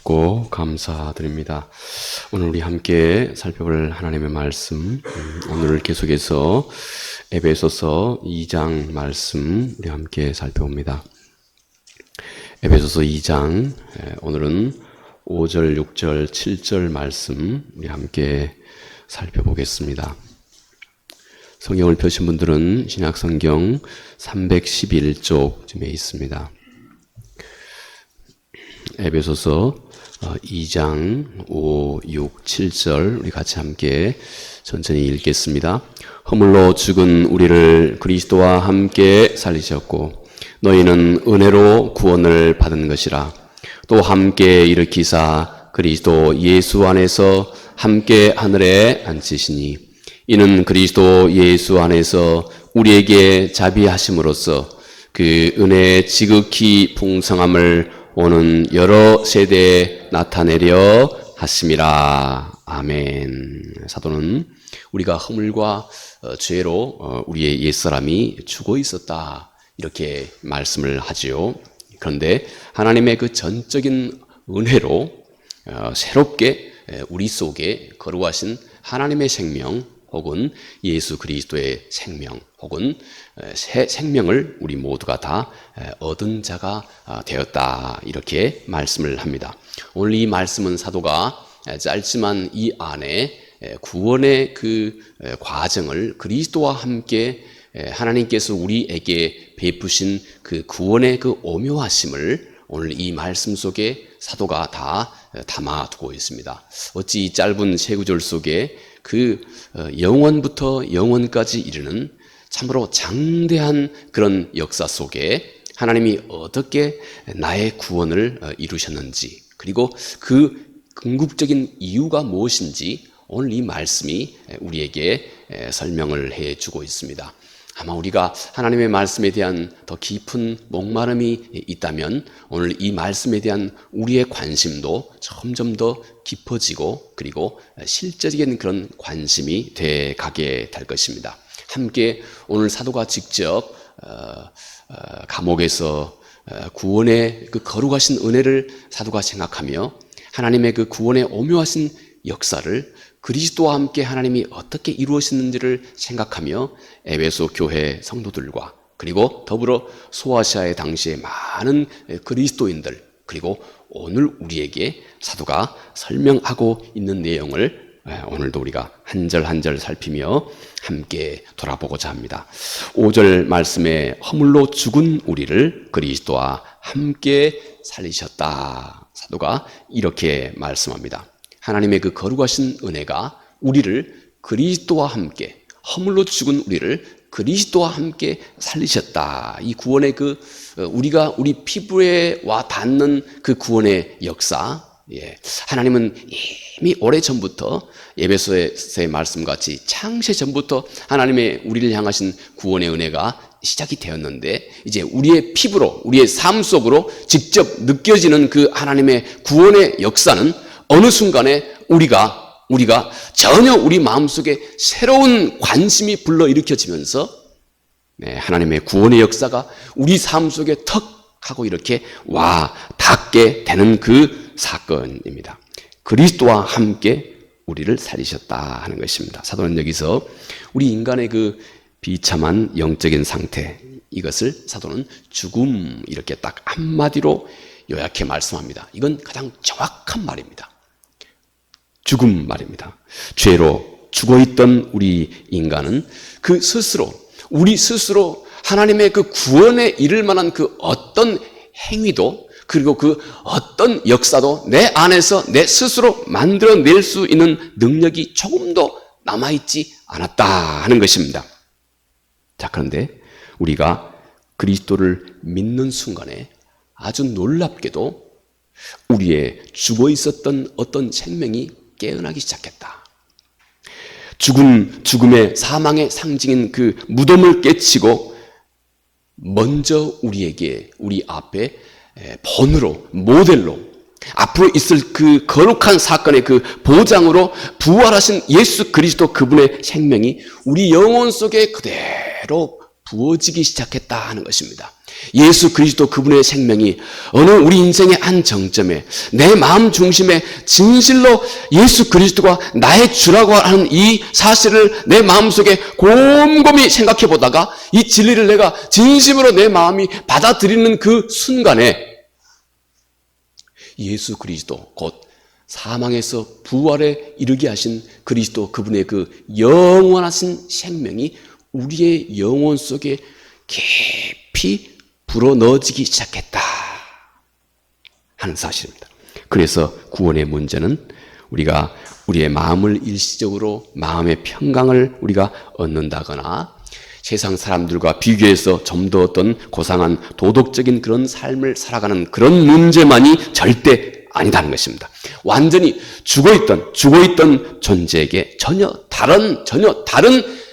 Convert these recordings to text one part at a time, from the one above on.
고맙고 감사드립니다. 오늘 우리 함께 살펴볼 하나님의 말씀, 오늘 계속해서 에베소서 2장 말씀 우리 함께 살펴봅니다. 에베소서 2장, 오늘은 5절, 6절, 7절 말씀 우리 함께 살펴보겠습니다. 성경을 펴신 분들은 신약성경 311쪽쯤에 있습니다. 에베소서 2장 5, 6, 7절 우리 같이 함께 천천히 읽겠습니다. 허물로 죽은 우리를 그리스도와 함께 살리셨고 너희는 은혜로 구원을 받은 것이라. 또 함께 일으키사 그리스도 예수 안에서 함께 하늘에 앉히시니 이는 그리스도 예수 안에서 우리에게 자비하심으로써 그 은혜의 지극히 풍성함을 오는 여러 세대에 나타내려 하심이라. 아멘. 사도는 우리가 허물과 죄로 우리의 옛사람이 죽어 있었다 이렇게 말씀을 하지요. 그런데 하나님의 그 전적인 은혜로 새롭게 우리 속에 거룩하신 하나님의 생명 혹은 예수 그리스도의 생명 혹은 새 생명을 우리 모두가 다 얻은 자가 되었다 이렇게 말씀을 합니다. 오늘 이 말씀은 사도가 짧지만 이 안에 구원의 그 과정을 그리스도와 함께 하나님께서 우리에게 베푸신 그 구원의 그 오묘하심을 오늘 이 말씀 속에 사도가 다 담아두고 있습니다. 어찌 이 짧은 세 구절 속에 그 영원부터 영원까지 이르는 참으로 장대한 그런 역사 속에 하나님이 어떻게 나의 구원을 이루셨는지 그리고 그 궁극적인 이유가 무엇인지 오늘 이 말씀이 우리에게 설명을 해주고 있습니다. 아마 우리가 하나님의 말씀에 대한 더 깊은 목마름이 있다면 오늘 이 말씀에 대한 우리의 관심도 점점 더 깊어지고 그리고 실제적인 그런 관심이 돼 가게 될 것입니다. 함께 오늘 사도가 직접 감옥에서 구원의 그 거룩하신 은혜를 사도가 생각하며 하나님의 그 구원의 오묘하신 역사를 그리스도와 함께 하나님이 어떻게 이루어지는지를 생각하며 에베소 교회 성도들과 그리고 더불어 소아시아의 당시에 많은 그리스도인들 그리고 오늘 우리에게 사도가 설명하고 있는 내용을 오늘도 우리가 한 절 한 절 살피며 함께 돌아보고자 합니다. 5절 말씀에 허물로 죽은 우리를 그리스도와 함께 살리셨다. 사도가 이렇게 말씀합니다. 하나님의 그 거룩하신 은혜가 우리를 그리스도와 함께 허물로 죽은 우리를 그리스도와 함께 살리셨다. 이 구원의 그 우리가 우리 피부에 와 닿는 그 구원의 역사, 하나님은 이미 오래전부터 에베소서의 말씀같이 창세 전부터 하나님의 우리를 향하신 구원의 은혜가 시작이 되었는데 이제 우리의 피부로 우리의 삶 속으로 직접 느껴지는 그 하나님의 구원의 역사는 어느 순간에 우리가 전혀 우리 마음속에 새로운 관심이 불러일으켜지면서 하나님의 구원의 역사가 우리 삶 속에 턱 하고 이렇게 와 닿게 되는 그 사건입니다. 그리스도와 함께 우리를 살리셨다 하는 것입니다. 사도는 여기서 우리 인간의 그 비참한 영적인 상태 이것을 사도는 죽음 이렇게 딱 한마디로 요약해 말씀합니다. 이건 가장 정확한 말입니다. 죽음 말입니다. 죄로 죽어있던 우리 인간은 그 스스로 우리 스스로 하나님의 그 구원에 이를 만한 그 어떤 행위도 그리고 그 어떤 역사도 내 안에서 내 스스로 만들어낼 수 있는 능력이 조금도 남아있지 않았다 하는 것입니다. 자, 그런데 우리가 그리스도를 믿는 순간에 아주 놀랍게도 우리의 죽어 있었던 어떤 생명이 깨어나기 시작했다. 죽음의 사망의 상징인 그 무덤을 깨치고 먼저 우리에게 우리 앞에 본으로 모델로 앞으로 있을 그 거룩한 사건의 그 보장으로 부활하신 예수 그리스도 그분의 생명이 우리 영혼 속에 그대로 부어지기 시작했다 하는 것입니다. 예수 그리스도 그분의 생명이 어느 우리 인생의 한 정점에 내 마음 중심에 진실로 예수 그리스도가 나의 주라고 하는 이 사실을 내 마음속에 곰곰이 생각해 보다가 이 진리를 내가 진심으로 내 마음이 받아들이는 그 순간에 예수 그리스도 곧 사망에서 부활에 이르게 하신 그리스도 그분의 그 영원하신 생명이 우리의 영혼 속에 깊이 불어넣어지기 시작했다 하는 사실입니다. 그래서 구원의 문제는 우리가 우리의 마음을 일시적으로 마음의 평강을 우리가 얻는다거나 세상 사람들과 비교해서 좀 더 어떤 고상한 도덕적인 그런 삶을 살아가는 그런 문제만이 절대 아니다는 것입니다. 완전히 죽어있던 존재에게 전혀 다른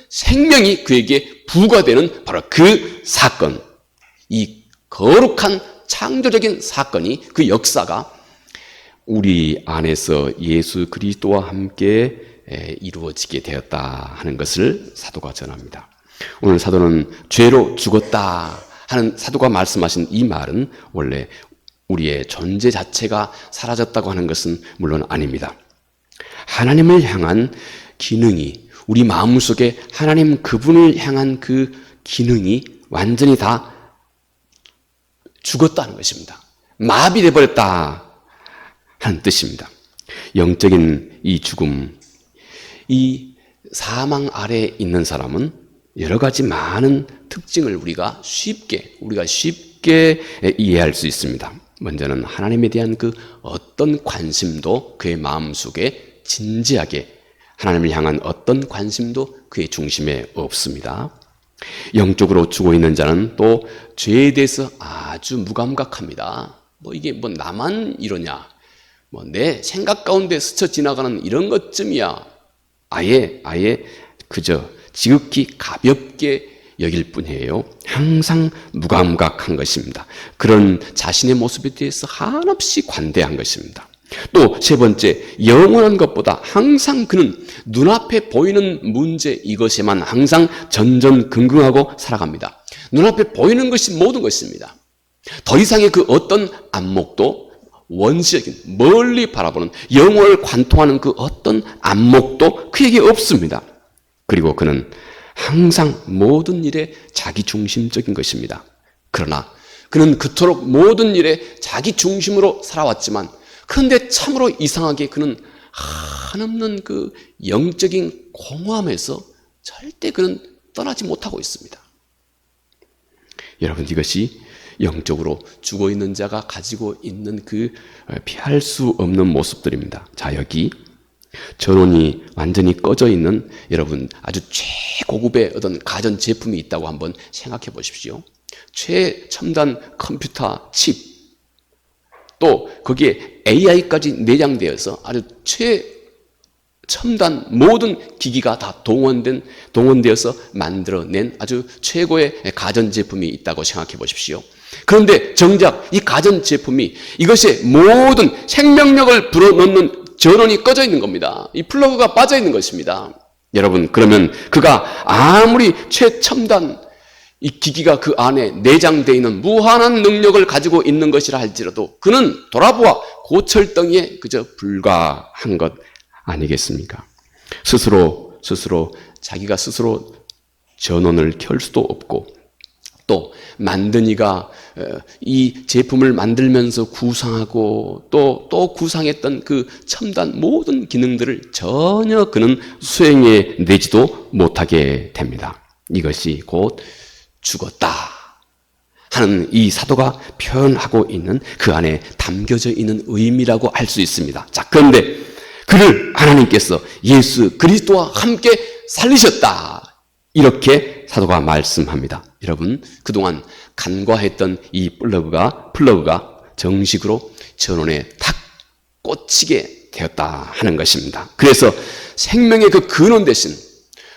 생명이 그에게 부과되는 바로 그 사건, 이 거룩한 창조적인 사건이 그 역사가 우리 안에서 예수 그리스도와 함께 이루어지게 되었다 하는 것을 사도가 전합니다. 오늘 사도는 죄로 죽었다 하는 사도가 말씀하신 이 말은 원래 우리의 존재 자체가 사라졌다고 하는 것은 물론 아닙니다. 하나님을 향한 기능이 우리 마음속에 하나님 그분을 향한 그 기능이 완전히 다 죽었다는 것입니다. 마비돼 버렸다 하는 뜻입니다. 영적인 이 죽음, 이 사망 아래에 있는 사람은 여러 가지 많은 특징을 우리가 쉽게 이해할 수 있습니다. 먼저는 하나님에 대한 그 어떤 관심도 그의 마음속에 진지하게 하나님을 향한 어떤 관심도 그의 중심에 없습니다. 영적으로 죽어 있는 자는 또 죄에 대해서 아주 무감각합니다. 이게 나만 이러냐, 내 생각 가운데 스쳐 지나가는 이런 것쯤이야. 아예 그저 지극히 가볍게 여길 뿐이에요. 항상 무감각한 것입니다. 그런 자신의 모습에 대해서 한없이 관대한 것입니다. 또 세 번째, 영원한 것보다 항상 그는 눈앞에 보이는 문제 이것에만 항상 전전긍긍하고 살아갑니다. 눈앞에 보이는 것이 모든 것입니다. 더 이상의 그 어떤 안목도 원시적인 멀리 바라보는 영혼을 관통하는 그 어떤 안목도 그에게 없습니다. 그리고 그는 항상 모든 일에 자기중심적인 것입니다. 그러나 그는 그토록 모든 일에 자기중심으로 살아왔지만 그런데 참으로 이상하게 그는 한없는 그 영적인 공허함에서 절대 그는 떠나지 못하고 있습니다. 여러분, 이것이 영적으로 죽어있는 자가 가지고 있는 그 피할 수 없는 모습들입니다. 자, 여기 전원이 완전히 꺼져 있는 여러분 아주 최고급의 어떤 가전제품이 있다고 한번 생각해 보십시오. 최첨단 컴퓨터 칩, 또 거기에 AI까지 내장되어서 아주 최첨단 모든 기기가 다 동원되어서 만들어낸 아주 최고의 가전제품이 있다고 생각해 보십시오. 그런데 정작 이 가전제품이 이것의 모든 생명력을 불어넣는 전원이 꺼져 있는 겁니다. 이 플러그가 빠져 있는 것입니다. 여러분, 그러면 그가 아무리 최첨단 이 기기가 그 안에 내장되어 있는 무한한 능력을 가지고 있는 것이라 할지라도 그는 돌아보아 고철덩이에 그저 불과한 것 아니겠습니까? 스스로 자기가 스스로 전원을 켤 수도 없고, 또 만든 이가 이 제품을 만들면서 구상하고 또 구상했던 그 첨단 모든 기능들을 전혀 그는 수행해 내지도 못하게 됩니다. 이것이 곧 죽었다 하는 이 사도가 표현하고 있는 그 안에 담겨져 있는 의미라고 할 수 있습니다. 자, 그런데 그를 하나님께서 예수 그리스도와 함께 살리셨다, 이렇게 사도가 말씀합니다. 여러분, 그동안 간과했던 이 플러그가 정식으로 전원에 탁 꽂히게 되었다 하는 것입니다. 그래서 생명의 그 근원 대신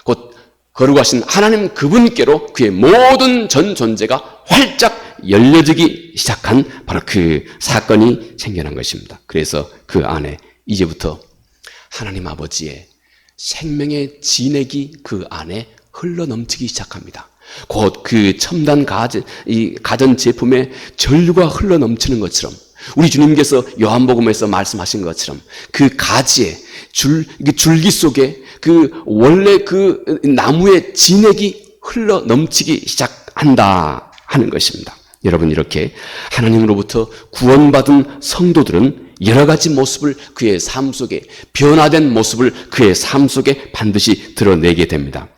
곧 거룩하신 하나님 그분께로 그의 모든 전 존재가 활짝 열려지기 시작한 바로 그 사건이 생겨난 것입니다. 그래서 그 안에 이제부터 하나님 아버지의 생명의 진액이 그 안에 흘러넘치기 시작합니다. 곧 그 첨단 가전 제품의 전류가 흘러넘치는 것처럼 우리 주님께서 요한복음에서 말씀하신 것처럼 그 가지의 줄기 속에 그 원래 그 나무의 진액이 흘러넘치기 시작한다 하는 것입니다. 여러분, 이렇게 하나님으로부터 구원받은 성도들은 여러 가지 모습을 그의 삶 속에, 변화된 모습을 그의 삶 속에 반드시 드러내게 됩니다.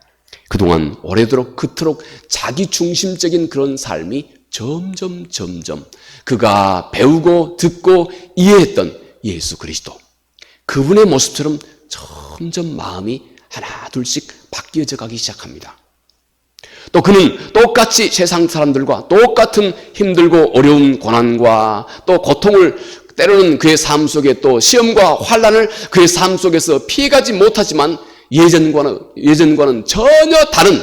그동안 오래도록 그토록 자기중심적인 그런 삶이 점점 그가 배우고 듣고 이해했던 예수 그리스도, 그분의 모습처럼 점점 마음이 하나 둘씩 바뀌어져 가기 시작합니다. 또 그는 똑같이 세상 사람들과 똑같은 힘들고 어려운 고난과 또 고통을, 때로는 그의 삶 속에 또 시험과 환난을 그의 삶 속에서 피해가지 못하지만 예전과는 전혀 다른,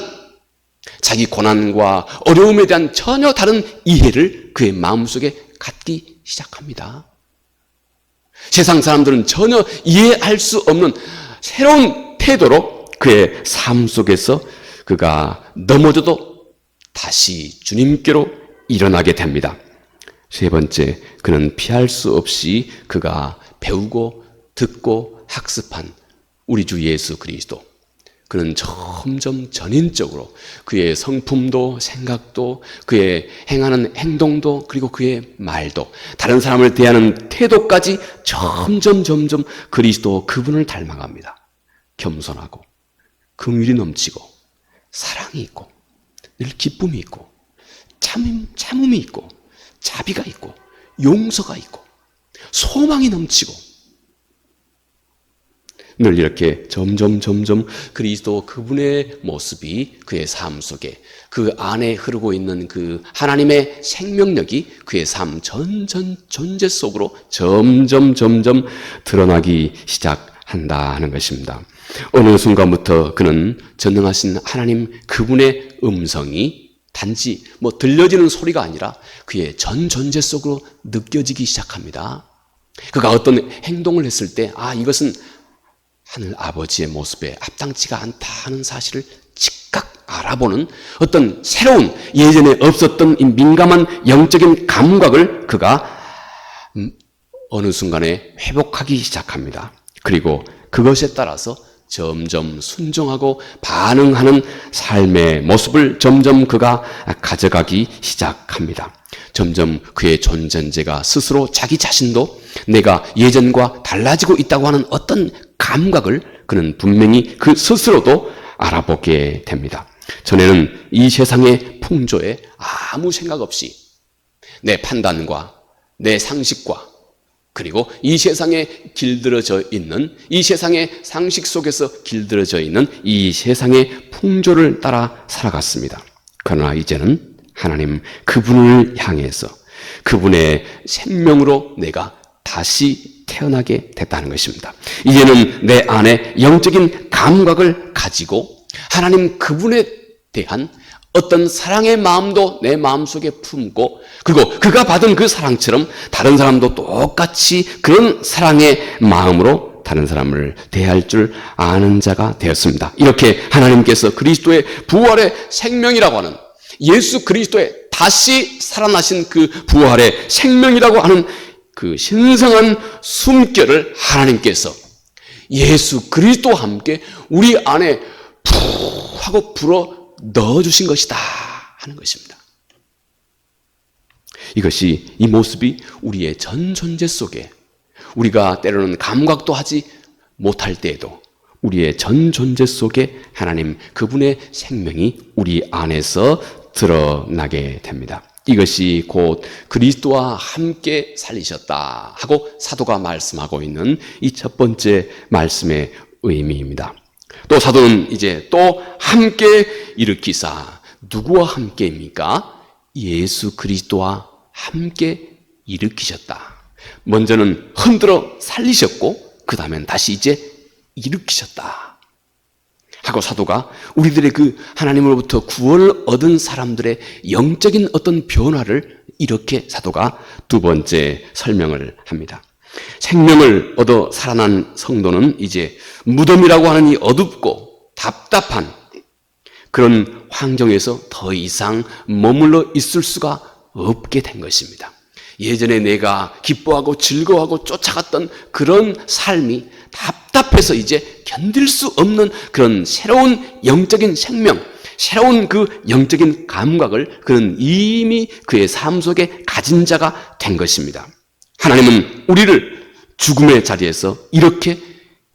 자기 고난과 어려움에 대한 전혀 다른 이해를 그의 마음속에 갖기 시작합니다. 세상 사람들은 전혀 이해할 수 없는 새로운 태도로 그의 삶 속에서 그가 넘어져도 다시 주님께로 일어나게 됩니다. 세 번째, 그는 피할 수 없이 그가 배우고 듣고 학습한 우리 주 예수 그리스도, 그는 점점 전인적으로 그의 성품도 생각도 그의 행하는 행동도 그리고 그의 말도 다른 사람을 대하는 태도까지 점점 그리스도 그분을 닮아갑니다. 겸손하고 긍휼이 넘치고 사랑이 있고 늘 기쁨이 있고 참음이 있고 자비가 있고 용서가 있고 소망이 넘치고 늘 이렇게 점점 그리스도 그분의 모습이 그의 삶 속에, 그 안에 흐르고 있는 그 하나님의 생명력이 그의 삶 존재 속으로 점점 드러나기 시작한다는 것입니다. 어느 순간부터 그는 전능하신 하나님 그분의 음성이 단지 들려지는 소리가 아니라 그의 전 존재 속으로 느껴지기 시작합니다. 그가 어떤 행동을 했을 때 이것은 하늘 아버지의 모습에 앞당치가 않다 하는 사실을 즉각 알아보는 어떤 새로운, 예전에 없었던 이 민감한 영적인 감각을 그가 어느 순간에 회복하기 시작합니다. 그리고 그것에 따라서 점점 순종하고 반응하는 삶의 모습을 점점 그가 가져가기 시작합니다. 점점 그의 존재가 스스로 자기 자신도 내가 예전과 달라지고 있다고 하는 어떤 감각을 그는 분명히 그 스스로도 알아보게 됩니다. 전에는 이 세상의 풍조에 아무 생각 없이 내 판단과 내 상식과 그리고 이 세상에 길들여져 있는, 이 세상의 상식 속에서 길들여져 있는 이 세상의 풍조를 따라 살아갔습니다. 그러나 이제는 하나님 그분을 향해서 그분의 생명으로 내가 다시 태어나게 됐다는 것입니다. 이제는 내 안에 영적인 감각을 가지고 하나님 그분에 대한 어떤 사랑의 마음도 내 마음속에 품고, 그리고 그가 받은 그 사랑처럼 다른 사람도 똑같이 그런 사랑의 마음으로 다른 사람을 대할 줄 아는 자가 되었습니다. 이렇게 하나님께서 그리스도의 부활의 생명이라고 하는, 예수 그리스도의 다시 살아나신 그 부활의 생명이라고 하는 그 신성한 숨결을 하나님께서 예수 그리스도와 함께 우리 안에 푹 하고 불어 넣어주신 것이다 하는 것입니다. 이것이, 이 모습이 우리의 전 존재 속에, 우리가 때로는 감각도 하지 못할 때에도 우리의 전 존재 속에 하나님 그분의 생명이 우리 안에서 드러나게 됩니다. 이것이 곧 그리스도와 함께 살리셨다 하고 사도가 말씀하고 있는 이 첫 번째 말씀의 의미입니다. 또 사도는 이제 또 함께 일으키사, 누구와 함께입니까? 예수 그리스도와 함께 일으키셨다. 먼저는 흔들어 살리셨고 그 다음엔 다시 이제 일으키셨다 하고 사도가 우리들의 그 하나님으로부터 구원을 얻은 사람들의 영적인 어떤 변화를 이렇게 사도가 두 번째 설명을 합니다. 생명을 얻어 살아난 성도는 이제 무덤이라고 하는 이 어둡고 답답한 그런 환경에서 더 이상 머물러 있을 수가 없게 된 것입니다. 예전에 내가 기뻐하고 즐거워하고 쫓아갔던 그런 삶이 답답해서 이제 견딜 수 없는 그런 새로운 영적인 생명, 새로운 그 영적인 감각을 그는 이미 그의 삶 속에 가진 자가 된 것입니다. 하나님은 우리를 죽음의 자리에서 이렇게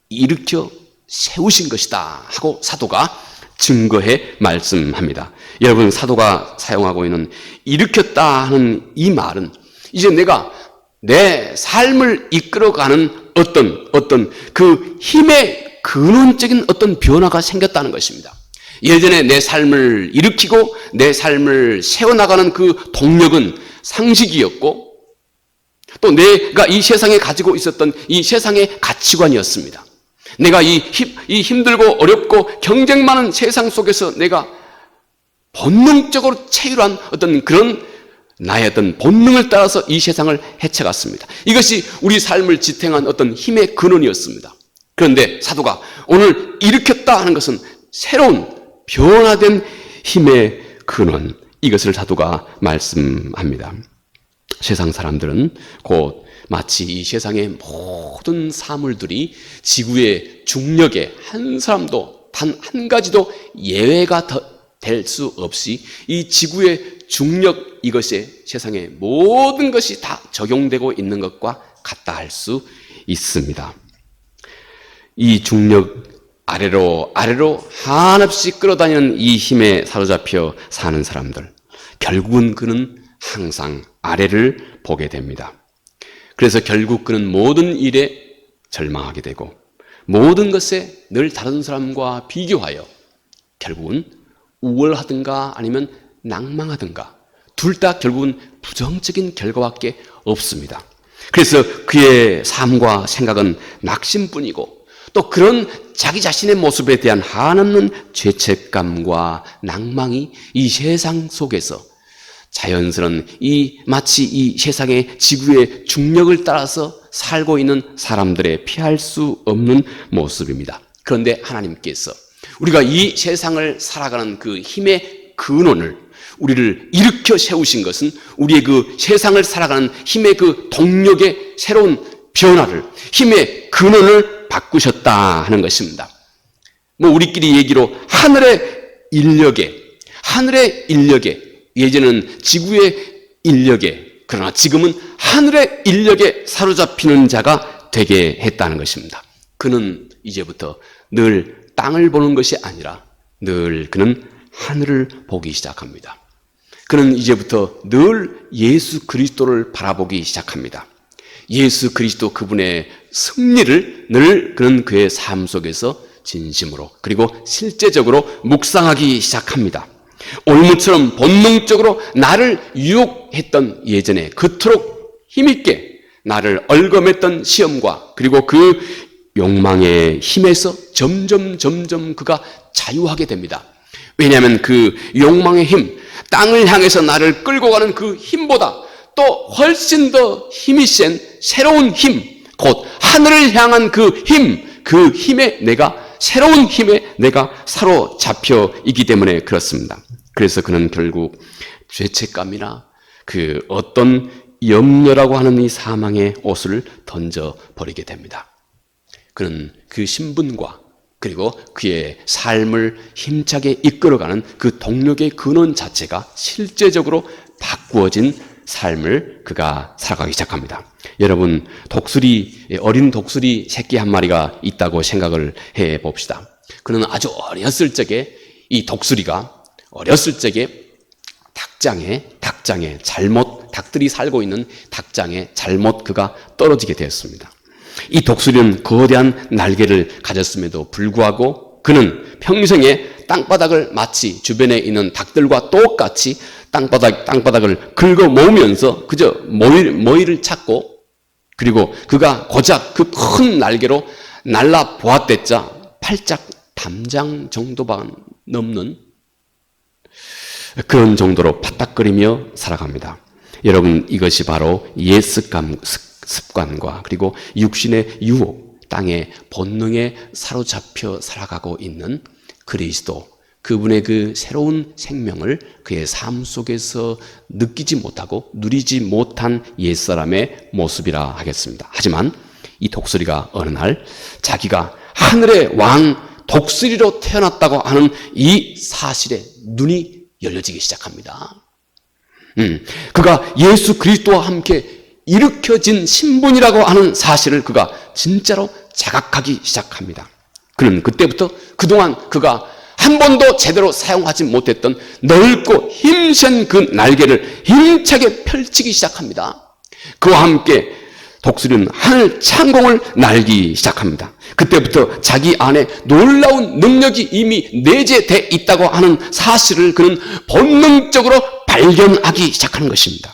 일으켜 세우신 것이다 하고 사도가 증거해 말씀합니다. 여러분, 사도가 사용하고 있는 일으켰다 하는 이 말은 이제 내가 내 삶을 이끌어가는 어떤 그 힘의 근원적인 어떤 변화가 생겼다는 것입니다. 예전에 내 삶을 일으키고 내 삶을 세워나가는 그 동력은 상식이었고 또 내가 이 세상에 가지고 있었던 이 세상의 가치관이었습니다. 내가 이 힘들고 어렵고 경쟁 많은 세상 속에서 내가 본능적으로 체휼한 어떤 그런 나의 어떤 본능을 따라서 이 세상을 헤쳐갔습니다. 이것이 우리 삶을 지탱한 어떤 힘의 근원이었습니다. 그런데 사도가 오늘 일으켰다 하는 것은 새로운 변화된 힘의 근원, 이것을 사도가 말씀합니다. 세상 사람들은 곧 마치 이 세상의 모든 사물들이 지구의 중력에 한 사람도 단 한 가지도 예외가 될 수 없이 이 지구의 중력, 이것에 세상의 모든 것이 다 적용되고 있는 것과 같다 할 수 있습니다. 이 중력 아래로 한없이 끌어다니는 이 힘에 사로잡혀 사는 사람들, 결국은 그는 항상 아래를 보게 됩니다. 그래서 결국 그는 모든 일에 절망하게 되고 모든 것에 늘 다른 사람과 비교하여 결국은 우월하든가 아니면 낭망하든가 둘 다 결국은 부정적인 결과밖에 없습니다. 그래서 그의 삶과 생각은 낙심뿐이고 또 그런 자기 자신의 모습에 대한 한없는 죄책감과 낭망이 이 세상 속에서 자연스러운 마치 이 세상의 지구의 중력을 따라서 살고 있는 사람들의 피할 수 없는 모습입니다. 그런데 하나님께서 우리가 이 세상을 살아가는 그 힘의 근원을 우리를 일으켜 세우신 것은 우리의 그 세상을 살아가는 힘의 그 동력의 새로운 변화를, 힘의 근원을 바꾸셨다 하는 것입니다. 우리끼리 얘기로 하늘의 인력에, 예전은 지구의 인력에, 그러나 지금은 하늘의 인력에 사로잡히는 자가 되게 했다는 것입니다. 그는 이제부터 늘 땅을 보는 것이 아니라 늘 그는 하늘을 보기 시작합니다. 그는 이제부터 늘 예수 그리스도를 바라보기 시작합니다. 예수 그리스도 그분의 승리를 늘 그는 그의 삶 속에서 진심으로 그리고 실제적으로 묵상하기 시작합니다. 올무처럼 본능적으로 나를 유혹했던 예전에 그토록 힘있게 나를 얽어맸던 시험과 그리고 그 욕망의 힘에서 점점 그가 자유하게 됩니다. 왜냐하면 그 욕망의 힘, 땅을 향해서 나를 끌고 가는 그 힘보다 또 훨씬 더 힘이 센 새로운 힘, 곧 하늘을 향한 그 힘에 새로운 힘에 내가 사로잡혀 있기 때문에 그렇습니다. 그래서 그는 결국 죄책감이나 그 어떤 염려라고 하는 이 사망의 옷을 던져버리게 됩니다. 그는 그 신분과 그리고 그의 삶을 힘차게 이끌어가는 그 동력의 근원 자체가 실제적으로 바꾸어진 삶을 그가 살아가기 시작합니다. 여러분, 어린 독수리 새끼 한 마리가 있다고 생각을 해 봅시다. 그는 아주 어렸을 적에 이 독수리가 닭장에 닭들이 살고 있는 닭장에 잘못 그가 떨어지게 되었습니다. 이 독수리는 거대한 날개를 가졌음에도 불구하고 그는 평생에 땅바닥을 마치 주변에 있는 닭들과 똑같이 땅바닥을 긁어 모으면서 그저 모이를 찾고 그리고 그가 고작 그 큰 날개로 날라 보았댔자 팔짝 담장 정도만 넘는 그런 정도로 파닥거리며 살아갑니다. 여러분, 이것이 바로 옛 습관과 그리고 육신의 유혹, 땅의 본능에 사로잡혀 살아가고 있는 그리스도, 그분의 그 새로운 생명을 그의 삶 속에서 느끼지 못하고 누리지 못한 옛사람의 모습이라 하겠습니다. 하지만 이 독수리가 어느 날 자기가 하늘의 왕 독수리로 태어났다고 하는 이 사실에 눈이 열려지기 시작합니다. 그가 예수 그리스도와 함께 일으켜진 신분이라고 하는 사실을 그가 진짜로 자각하기 시작합니다. 그는 그때부터 그동안 그가 한 번도 제대로 사용하지 못했던 넓고 힘센 그 날개를 힘차게 펼치기 시작합니다. 그와 함께 독수리는 하늘 창공을 날기 시작합니다. 그때부터 자기 안에 놀라운 능력이 이미 내재되어 있다고 하는 사실을 그는 본능적으로 발견하기 시작하는 것입니다.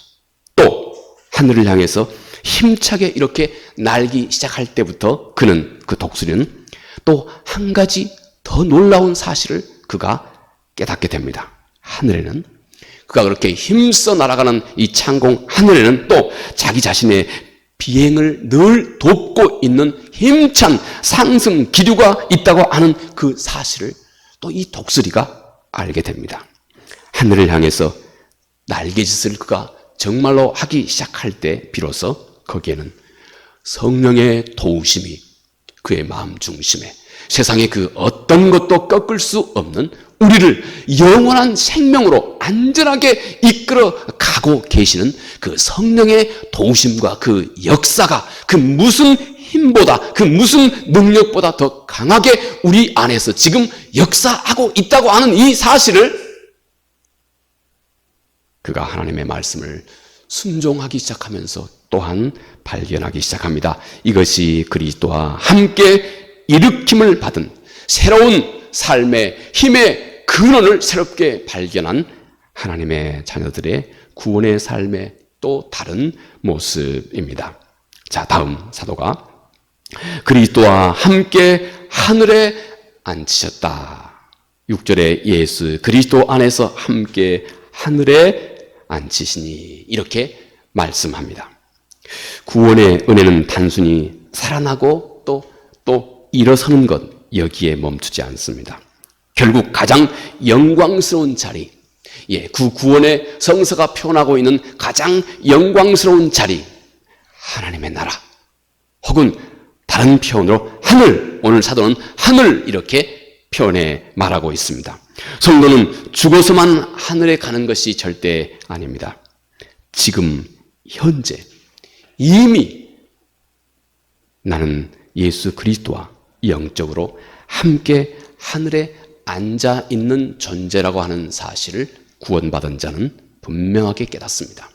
또 하늘을 향해서 힘차게 이렇게 날기 시작할 때부터 그 독수리는 또 한 가지 더 놀라운 사실을 그가 깨닫게 됩니다. 하늘에는 그가 그렇게 힘써 날아가는 이 창공 하늘에는 또 자기 자신의 비행을 늘 돕고 있는 힘찬 상승 기류가 있다고 하는 그 사실을 또 이 독수리가 알게 됩니다. 하늘을 향해서 날개짓을 그가 정말로 하기 시작할 때 비로소 거기에는 성령의 도우심이 그의 마음 중심에 세상의 그 어떤 것도 꺾을 수 없는 우리를 영원한 생명으로 안전하게 이끌어 가고 계시는 그 성령의 도우심과 그 역사가 그 무슨 힘보다 그 무슨 능력보다 더 강하게 우리 안에서 지금 역사하고 있다고 하는 이 사실을 그가 하나님의 말씀을 순종하기 시작하면서 또한 발견하기 시작합니다. 이것이 그리스도와 함께 일으킴을 받은 새로운 삶의 힘의 근원을 새롭게 발견한 하나님의 자녀들의 구원의 삶의 또 다른 모습입니다. 자, 다음 사도가 그리스도와 함께 하늘에 앉히셨다. 6절에 예수 그리스도 안에서 함께 하늘에 앉히시니 이렇게 말씀합니다. 구원의 은혜는 단순히 살아나고 또 일어서는 것 여기에 멈추지 않습니다. 결국 가장 영광스러운 자리, 그 구원의 성서가 표현하고 있는 가장 영광스러운 자리, 하나님의 나라 혹은 다른 표현으로 하늘, 오늘 사도는 하늘 이렇게 표현해 말하고 있습니다. 성도는 죽어서만 하늘에 가는 것이 절대 아닙니다. 지금 현재 이미 나는 예수 그리스도와 영적으로 함께 하늘에 앉아 있는 존재라고 하는 사실을 구원받은 자는 분명하게 깨닫습니다.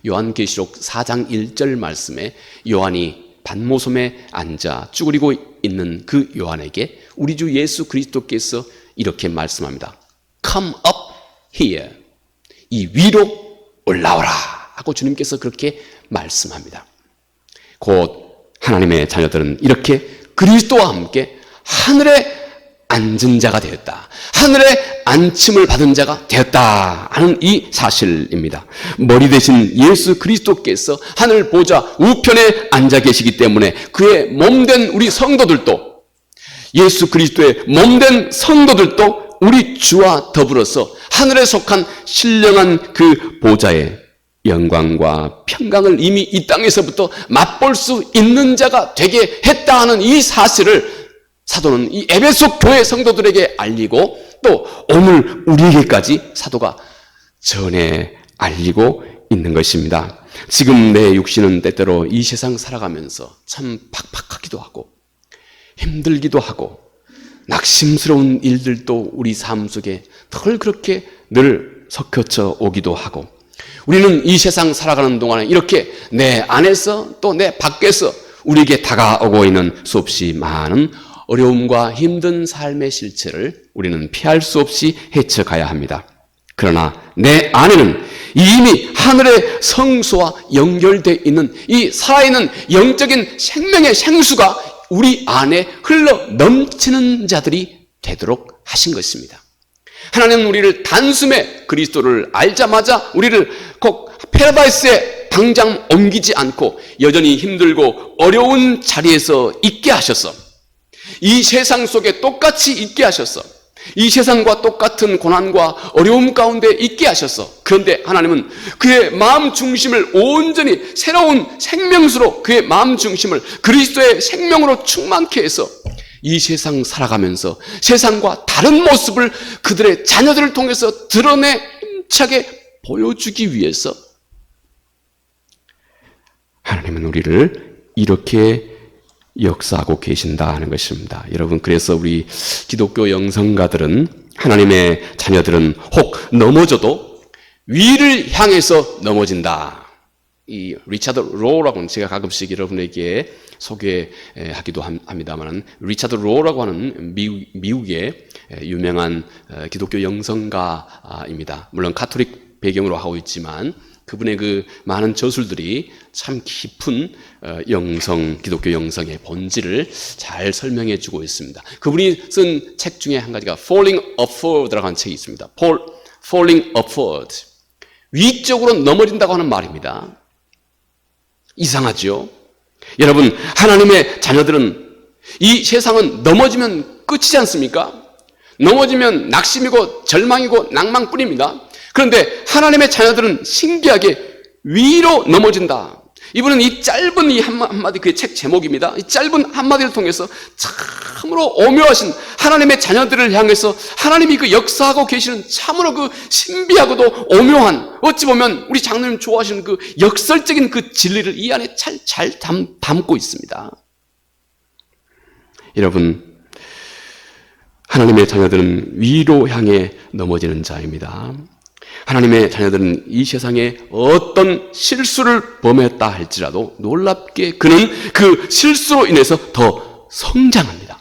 요한계시록 4장 1절 말씀에 요한이 반모섬에 앉아 쭈그리고 있는 그 요한에게 우리 주 예수 그리스도께서 이렇게 말씀합니다. Come up here. 이 위로 올라오라 하고 주님께서 그렇게 말씀합니다. 곧 하나님의 자녀들은 이렇게 그리스도와 함께 하늘에 앉은 자가 되었다. 하늘에 안침을 받은 자가 되었다 하는 이 사실입니다. 머리 대신 예수 그리스도께서 하늘 보좌 우편에 앉아 계시기 때문에 그의 몸된 우리 성도들도, 예수 그리스도의 몸된 성도들도 우리 주와 더불어서 하늘에 속한 신령한 그 보좌의 영광과 평강을 이미 이 땅에서부터 맛볼 수 있는 자가 되게 했다 하는 이 사실을 사도는 이 에베소 교회 성도들에게 알리고 또 오늘 우리에게까지 사도가 전해 알리고 있는 것입니다. 지금 내 육신은 때때로 이 세상 살아가면서 참 팍팍하기도 하고 힘들기도 하고 낙심스러운 일들도 우리 삶 속에 늘 그렇게 늘 섞여져 오기도 하고 우리는 이 세상 살아가는 동안에 이렇게 내 안에서 또 내 밖에서 우리에게 다가오고 있는 수없이 많은 어려움과 힘든 삶의 실체를 우리는 피할 수 없이 헤쳐가야 합니다. 그러나 내 안에는 이미 하늘의 성소와 연결되어 있는 이 살아있는 영적인 생명의 생수가 우리 안에 흘러 넘치는 자들이 되도록 하신 것입니다. 하나님은 우리를 단숨에 그리스도를 알자마자 우리를 꼭 패러다이스에 당장 옮기지 않고 여전히 힘들고 어려운 자리에서 있게 하셔서 이 세상 속에 똑같이 있게 하셔서 이 세상과 똑같은 고난과 어려움 가운데 있게 하셔서, 그런데 하나님은 그의 마음 중심을 온전히 새로운 생명수로 그의 마음 중심을 그리스도의 생명으로 충만케 해서 이 세상 살아가면서 세상과 다른 모습을 그들의 자녀들을 통해서 드러내 힘차게 보여주기 위해서 하나님은 우리를 이렇게 역사하고 계신다 하는 것입니다. 여러분, 그래서 우리 기독교 영성가들은, 하나님의 자녀들은 혹 넘어져도 위를 향해서 넘어진다. 이 리차드 로우라고는 제가 가끔씩 여러분에게 소개하기도 합니다만, 리차드 로우라고 하는 미국의 유명한 기독교 영성가입니다. 물론 가톨릭 배경으로 하고 있지만 그분의 그 많은 저술들이 참 깊은 기독교 영성의 본질을 잘 설명해 주고 있습니다. 그분이 쓴 책 중에 한 가지가 Falling Upward라고 하는 책이 있습니다. Falling Upward. 위쪽으로 넘어진다고 하는 말입니다. 이상하죠? 여러분, 하나님의 자녀들은 이 세상은 넘어지면 끝이지 않습니까? 넘어지면 낙심이고 절망이고 낭망뿐입니다. 그런데 하나님의 자녀들은 신기하게 위로 넘어진다. 이분은 이 짧은 이 한마디, 그의 책 제목입니다. 이 짧은 한마디를 통해서 참으로 오묘하신 하나님의 자녀들을 향해서 하나님이 그 역사하고 계시는 참으로 그 신비하고도 오묘한, 어찌 보면 우리 장로님 좋아하시는 그 역설적인 그 진리를 이 안에 잘 담고 있습니다. 여러분, 하나님의 자녀들은 위로 향해 넘어지는 자입니다. 하나님의 자녀들은 이 세상에 어떤 실수를 범했다 할지라도 놀랍게 그는 그 실수로 인해서 더 성장합니다.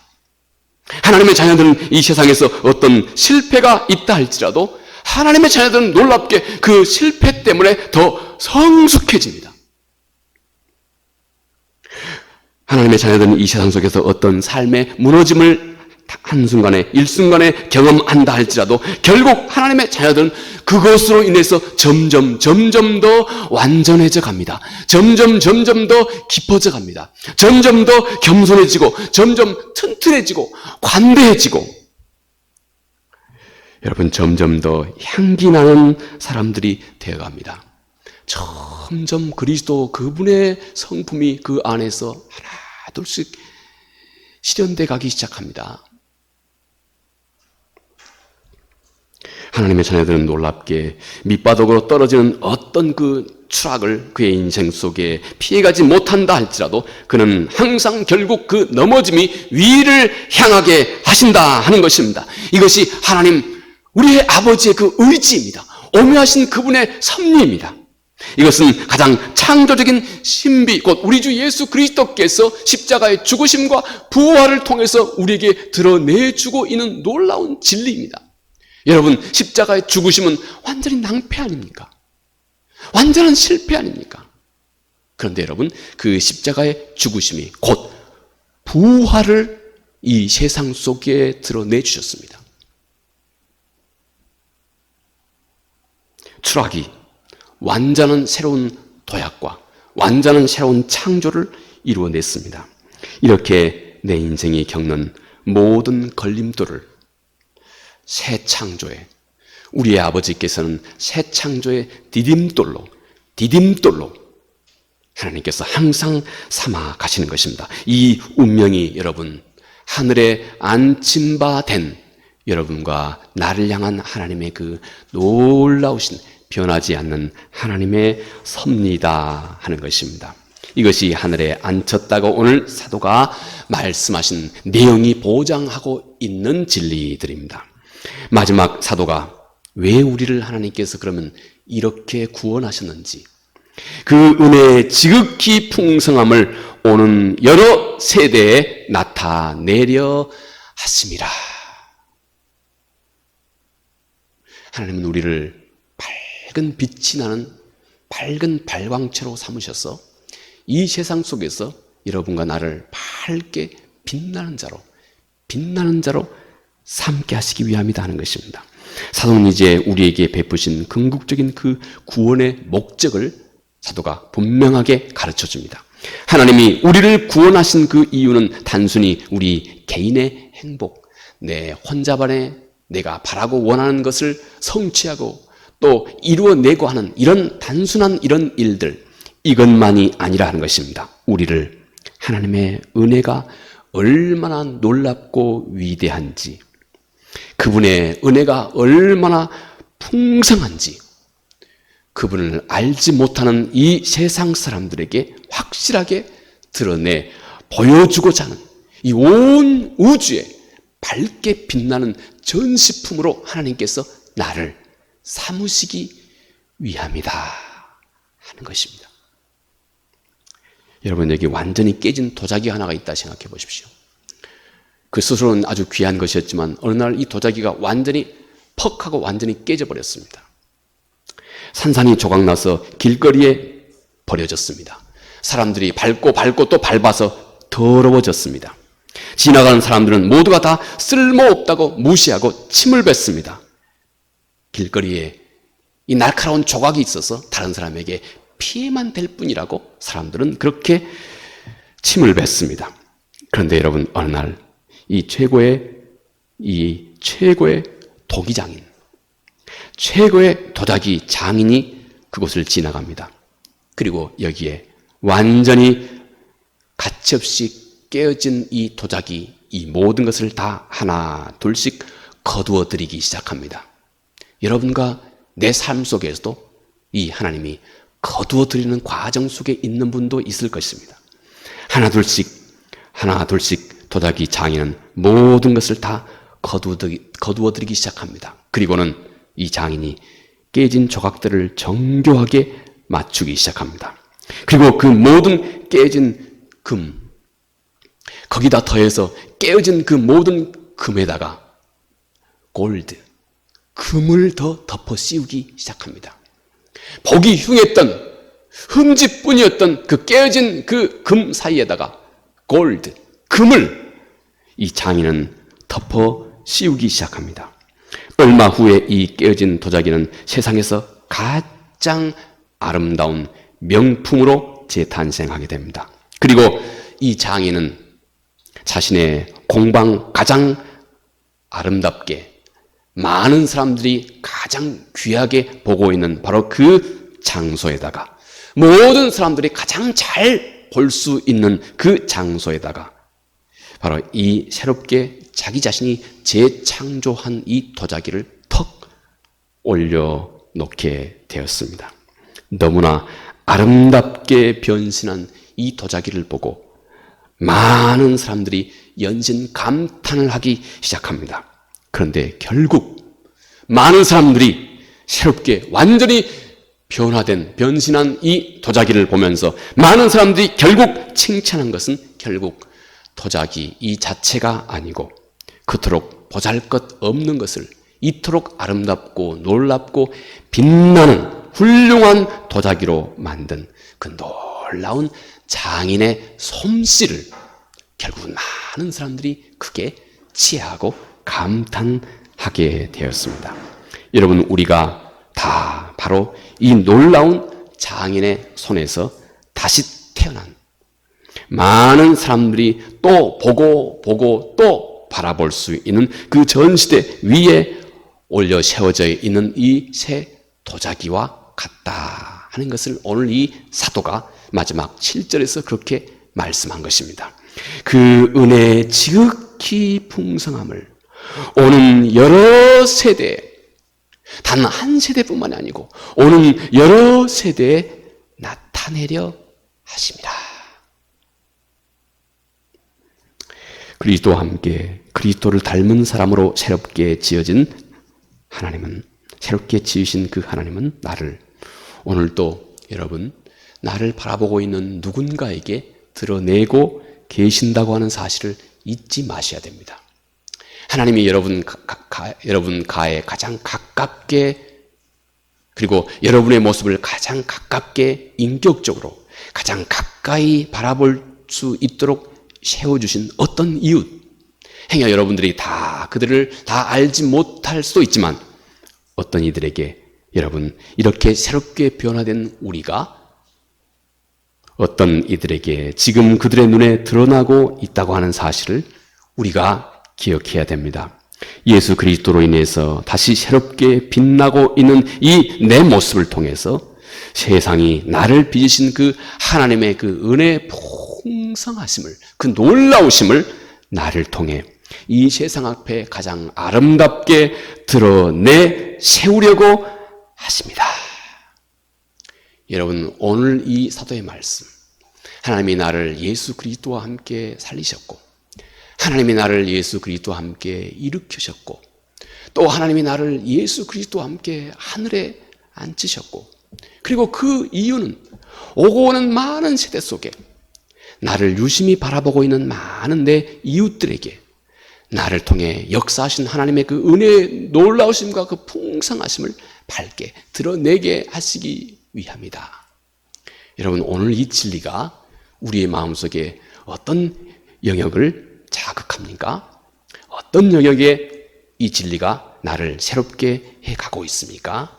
하나님의 자녀들은 이 세상에서 어떤 실패가 있다 할지라도 하나님의 자녀들은 놀랍게 그 실패 때문에 더 성숙해집니다. 하나님의 자녀들은 이 세상 속에서 어떤 삶의 무너짐을 한순간에 일순간에 경험한다 할지라도 결국 하나님의 자녀들은 그것으로 인해서 점점 더 완전해져 갑니다. 점점 더 깊어져 갑니다. 점점 더 겸손해지고 점점 튼튼해지고 관대해지고, 여러분, 점점 더 향기 나는 사람들이 되어갑니다. 점점 그리스도 그분의 성품이 그 안에서 하나 둘씩 실현돼 가기 시작합니다. 하나님의 자녀들은 놀랍게 밑바닥으로 떨어지는 어떤 그 추락을 그의 인생 속에 피해가지 못한다 할지라도 그는 항상 결국 그 넘어짐이 위를 향하게 하신다 하는 것입니다. 이것이 하나님, 우리의 아버지의 그 의지입니다. 오묘하신 그분의 섭리입니다. 이것은 가장 창조적인 신비, 곧 우리 주 예수 그리스도께서 십자가의 죽으심과 부활을 통해서 우리에게 드러내주고 있는 놀라운 진리입니다. 여러분, 십자가의 죽으심은 완전히 낭패 아닙니까? 완전한 실패 아닙니까? 그런데 여러분, 그 십자가의 죽으심이 곧 부활을 이 세상 속에 드러내주셨습니다. 추락이 완전한 새로운 도약과 완전한 새로운 창조를 이루어냈습니다. 이렇게 내 인생이 겪는 모든 걸림돌을 새 창조에, 우리의 아버지께서는 새 창조의 디딤돌로 하나님께서 항상 삼아 가시는 것입니다. 이 운명이 여러분, 하늘에 안친 바 된 여러분과 나를 향한 하나님의 그 놀라우신 변하지 않는 하나님의 섭리다 하는 것입니다. 이것이 하늘에 앉혔다고 오늘 사도가 말씀하신 내용이 보장하고 있는 진리들입니다. 마지막 사도가 왜 우리를 하나님께서 그러면 이렇게 구원하셨는지, 그 은혜의 지극히 풍성함을 오는 여러 세대에 나타내려 하심이라. 하나님은 우리를 밝은 빛이 나는 밝은 발광체로 삼으셔서 이 세상 속에서 여러분과 나를 밝게 빛나는 자로 삼게 하시기 위함이다 하는 것입니다. 사도는 이제 우리에게 베푸신 궁극적인 그 구원의 목적을 사도가 분명하게 가르쳐 줍니다. 하나님이 우리를 구원하신 그 이유는 단순히 우리 개인의 행복, 내 혼자만의 내가 바라고 원하는 것을 성취하고 또 이루어내고 하는 이런 단순한 이런 일들, 이것만이 아니라 하는 것입니다. 우리를 하나님의 은혜가 얼마나 놀랍고 위대한지, 그분의 은혜가 얼마나 풍성한지, 그분을 알지 못하는 이 세상 사람들에게 확실하게 드러내 보여주고자 하는 이 온 우주에 밝게 빛나는 전시품으로 하나님께서 나를 삼으시기 위함이다 하는 것입니다. 여러분, 여기 완전히 깨진 도자기 하나가 있다 생각해 보십시오. 그 스스로는 아주 귀한 것이었지만 어느 날 이 도자기가 완전히 퍽 하고 완전히 깨져버렸습니다. 산산이 조각나서 길거리에 버려졌습니다. 사람들이 밟고 또 밟아서 더러워졌습니다. 지나가는 사람들은 모두가 다 쓸모없다고 무시하고 침을 뱉습니다. 길거리에 이 날카로운 조각이 있어서 다른 사람에게 피해만 될 뿐이라고 사람들은 그렇게 침을 뱉습니다. 그런데 여러분, 어느 날 이 최고의 도기장인, 최고의 도자기 장인이 그곳을 지나갑니다. 그리고 여기에 완전히 가치없이 깨어진 이 도자기, 이 모든 것을 다 하나 둘씩 거두어 드리기 시작합니다. 여러분과 내 삶 속에서도 이 하나님이 거두어 드리는 과정 속에 있는 분도 있을 것입니다. 하나 둘씩 도자기 장인은 모든 것을 다 거두어 드리기 시작합니다. 그리고는 이 장인이 깨진 조각들을 정교하게 맞추기 시작합니다. 그리고 그 모든 깨진 금, 거기다 더해서 깨어진 그 모든 금에다가 골드, 금을 더 덮어 씌우기 시작합니다. 보기 흉했던 흠집뿐이었던 그 깨어진 그 금 사이에다가 골드, 금을 이 장인은 덮어 씌우기 시작합니다. 얼마 후에 이 깨어진 도자기는 세상에서 가장 아름다운 명품으로 재탄생하게 됩니다. 그리고 이 장인은 자신의 공방 가장 아름답게 많은 사람들이 가장 귀하게 보고 있는 바로 그 장소에다가, 모든 사람들이 가장 잘 볼 수 있는 그 장소에다가 바로 이 새롭게 자기 자신이 재창조한 이 도자기를 턱 올려놓게 되었습니다. 너무나 아름답게 변신한 이 도자기를 보고 많은 사람들이 연신 감탄을 하기 시작합니다. 그런데 결국 많은 사람들이 새롭게 완전히 변신한 이 도자기를 보면서 많은 사람들이 결국 칭찬한 것은 결국 도자기 이 자체가 아니고 그토록 보잘것없는 것을 이토록 아름답고 놀랍고 빛나는 훌륭한 도자기로 만든 그 놀라운 장인의 솜씨를 결국은 많은 사람들이 크게 치하고 감탄하게 되었습니다. 여러분, 우리가 다 바로 이 놀라운 장인의 손에서 다시 태어난, 많은 사람들이 또 보고 또 바라볼 수 있는 그 전시대 위에 올려 세워져 있는 이 새 도자기와 같다 하는 것을 오늘 이 사도가 마지막 7절에서 그렇게 말씀한 것입니다. 그 은혜의 지극히 풍성함을 오는 여러 세대, 단 한 세대뿐만이 아니고 오는 여러 세대에 나타내려 하심이라. 그리스도와 함께 그리스도를 닮은 사람으로 새롭게 지어진 하나님은, 새롭게 지으신 그 하나님은 나를 오늘도 여러분, 나를 바라보고 있는 누군가에게 드러내고 계신다고 하는 사실을 잊지 마셔야 됩니다. 하나님이 여러분 가에 가장 가깝게, 그리고 여러분의 모습을 가장 가깝게 인격적으로 가장 가까이 바라볼 수 있도록 세워주신 어떤 이웃, 행여 여러분들이 다 그들을 다 알지 못할 수도 있지만 어떤 이들에게 여러분 이렇게 새롭게 변화된 우리가 어떤 이들에게 지금 그들의 눈에 드러나고 있다고 하는 사실을 우리가 기억해야 됩니다. 예수 그리스도로 인해서 다시 새롭게 빛나고 있는 이 내 모습을 통해서 세상이 나를 빚으신 그 하나님의 그 은혜의 풍성하심을, 그 놀라우심을 나를 통해 이 세상 앞에 가장 아름답게 드러내 세우려고 하십니다. 여러분, 오늘 이 사도의 말씀, 하나님이 나를 예수 그리스도와 함께 살리셨고, 하나님이 나를 예수 그리스도와 함께 일으키셨고, 또 하나님이 나를 예수 그리스도와 함께 하늘에 앉히셨고, 그리고 그 이유는 오고 오는 많은 세대 속에 나를 유심히 바라보고 있는 많은 내 이웃들에게 나를 통해 역사하신 하나님의 그 은혜의 놀라우심과 그 풍성하심을 밝게 드러내게 하시기 위함이다. 여러분, 오늘 이 진리가 우리의 마음속에 어떤 영역을 자극합니까? 어떤 영역에 이 진리가 나를 새롭게 해가고 있습니까?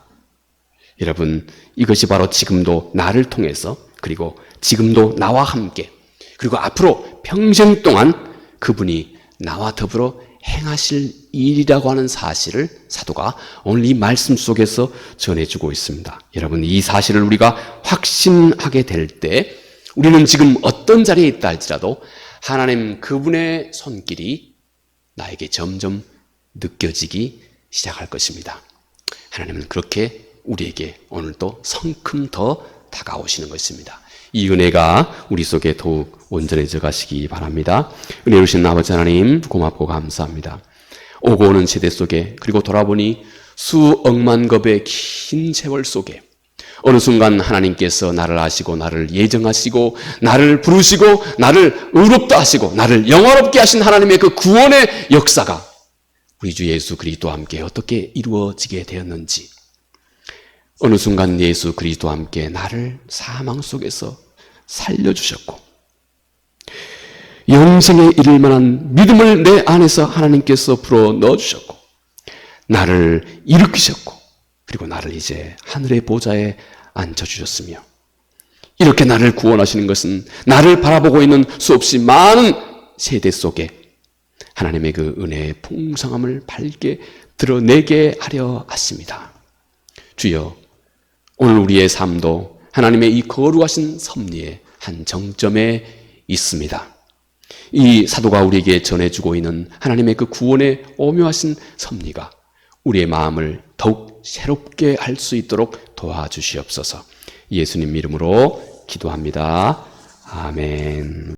여러분, 이것이 바로 지금도 나를 통해서, 그리고 지금도 나와 함께, 그리고 앞으로 평생 동안 그분이 나와 더불어 행하실 일이라고 하는 사실을 사도가 오늘 이 말씀 속에서 전해주고 있습니다. 여러분, 이 사실을 우리가 확신하게 될 때 우리는 지금 어떤 자리에 있다 할지라도 하나님 그분의 손길이 나에게 점점 느껴지기 시작할 것입니다. 하나님은 그렇게 우리에게 오늘도 성큼 더 다가오시는 것입니다. 이 은혜가 우리 속에 더욱 온전해져 가시기 바랍니다. 은혜로우신 아버지 하나님, 고맙고 감사합니다. 오고 오는 세대 속에, 그리고 돌아보니 수억만 겁의 긴 세월 속에 어느 순간 하나님께서 나를 아시고 나를 예정하시고 나를 부르시고 나를 의롭다 하시고 나를 영화롭게 하신 하나님의 그 구원의 역사가 우리 주 예수 그리스도와 함께 어떻게 이루어지게 되었는지, 어느 순간 예수 그리스도와 함께 나를 사망 속에서 살려주셨고 영생에 이를 만한 믿음을 내 안에서 하나님께서 불어 넣어주셨고 나를 일으키셨고, 그리고 나를 이제 하늘의 보좌에 앉혀주셨으며, 이렇게 나를 구원하시는 것은 나를 바라보고 있는 수없이 많은 세대 속에 하나님의 그 은혜의 풍성함을 밝게 드러내게 하려 하십니다. 주여, 오늘 우리의 삶도 하나님의 이 거룩하신 섭리의 한 정점에 있습니다. 이 사도가 우리에게 전해주고 있는 하나님의 그 구원의 오묘하신 섭리가 우리의 마음을 더욱 새롭게 할 수 있도록 도와주시옵소서. 예수님 이름으로 기도합니다. 아멘.